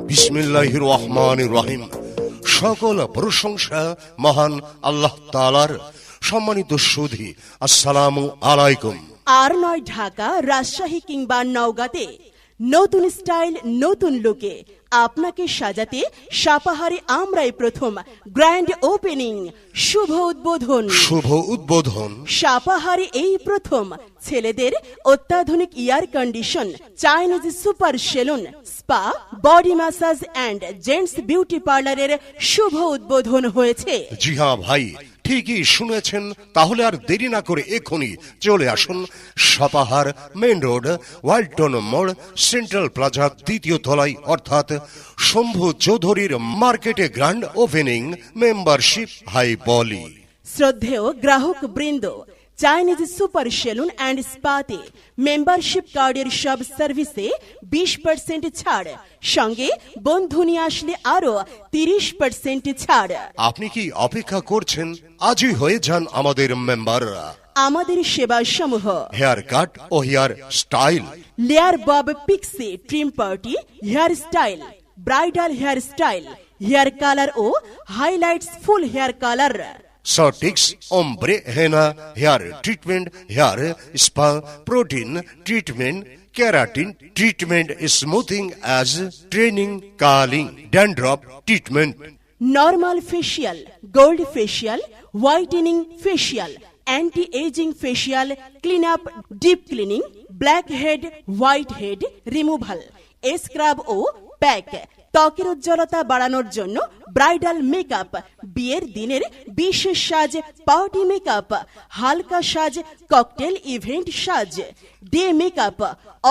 বিসমিল্লাহির রহমানির রহিম। সকল প্রশংসা মহান আল্লাহ তাআলার। সম্মানিত সুধী, আসসালামু আলাইকুম। আর নয় ঢাকা, রাজশাহী কিংবা নওগাঁতে নতুন স্টাইল নতুন লুকে আপনাকে সাজাতে সাপাহারে আমরাই প্রথম। গ্র্যান্ড ওপেনিং, শুভ উদ্বোধন। শুভ উদ্বোধন। সাপাহারে এই প্রথম ছেলেদের অত্যাধুনিক air condition, Chinese super salon, spa, body massage and gents beauty পার্লারের শুভ উদ্বোধন হয়েছে। জি হ্যাঁ ভাই, ঠিকই শুনেছেন। তাহলে আর দেরি না করে এখনই চলে আসুন সাপাহার মেইন রোড, ওয়ালটন মোড়, সেন্ট্রাল প্লাজা দ্বিতীয় তলায়, অর্থাৎ শম্ভু চৌধুরীর মার্কেটে গ্র্যান্ড ওপেনিং মেম্বারশিপ হাই বলি। শ্রদ্ধেয় গ্রাহক বৃন্দ, চাইনিজ সুপার সেলুন অ্যান্ড স্পাতে মেম্বারশিপ কার্ডের সব সার্ভিসে 20% ছাড়, সঙ্গে বন্ধু নিয়ে আসলে আরো 30% ছাড়। আপনি কি অপেক্ষা করছেন? আজই হয়ে যান আমাদের মেম্বার। আমাদের সেবা সমূহ: হেয়ার কাট ও hair style, layer bob pixie trim party hair style, bridal hair style, hair colour ও হাইলাইটস ফুল হেয়ার কালার, সটিক্স, ombre henna hair treatment, hair spa, protein treatment, keratin treatment, smoothing as training, curling, dandruff treatment, normal facial, gold facial, whitening facial, anti ageing facial, clean up, deep cleaning, black head white head removal, scrub ও pack, ত্বকের উজ্জ্বলতা বাড়ানোর জন্য bridal makeup, বিয়ের দিনের বিশেষ সাজ party makeup, হালকা সাজ ককটেল ইভেন্ট সাজ, day makeup,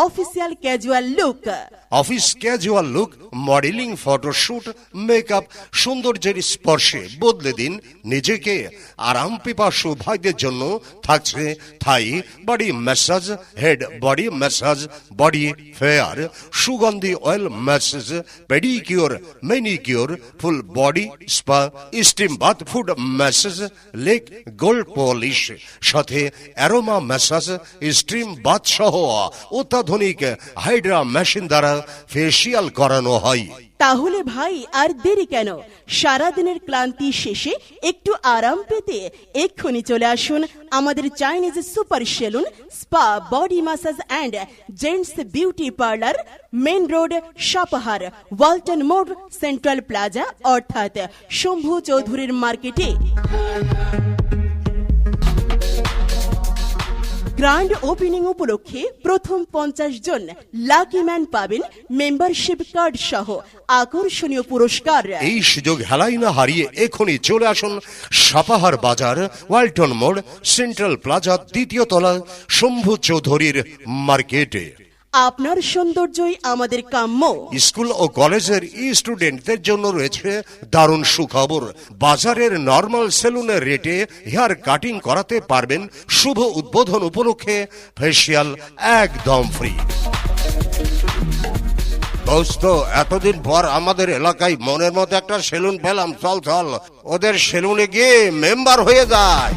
official casual look, office casual look, modelling, photoshoot, makeup. সৌন্দর্যের স্পর্শে বদলে দিন নিজেকে। আরাম পিপাসু ভাইদের জন্য থাকছে Thai body massage, head body massage, body fair, সুগন্ধি oil massage, pedicure, manicure, full body spa, steam bath, foot massage, leg gold polish, সাথে অ্যারোমা ম্যাসাজ, স্টিম বাথ সহ অত্যাধুনিক হাইড্রা মেশিন দ্বারা ফেসিয়াল করানো হয়। তাহলে ভাই আর দেরি কেন? সারাদিনের ক্লান্তি শেষে একটু আরাম পেতে এক্ষুনি চলে আসুন আমাদের Chinese super salon, spa, body massage and gents beauty parlour, main road, Sapahar, Walton মোড়, সেন্ট্রাল প্লাজা অর্থাৎ শম্ভু চৌধুরীর মার্কেটে। গ্র্যান্ড ওপেনিং উপলক্ষে প্রথম 50 জন লাকি ম্যান পাবেন মেম্বারশিপ কার্ড সহ আকর্ষণীয় পুরস্কার। এই সুযোগ হেলাই না হারিয়ে এখনই চলে আসুন সাপাহার বাজার, ওয়ালটন মোড়, সেন্ট্রাল প্লাজা দ্বিতীয় তলা, শম্ভু চৌধুরীর মার্কেটে। আপনার সৌন্দর্যই আমাদের কাম্য। স্কুল ও কলেজের স্টুডেন্টদের জন্য রয়েছে দারুণ সুখবর। বাজারের নর্মাল সেলুনের রেটে হেয়ার কাটিং করাতে পারবেন। শুভ উদ্বোধন উপলক্ষে ফেসিয়াল একদম ফ্রি। দোস্ত, এতদিন পর আমাদের এলাকায় মনের মতো একটা সেলুন পেলাম। চল চল ওদের সেলুনে গিয়ে মেম্বার হয়ে যায়।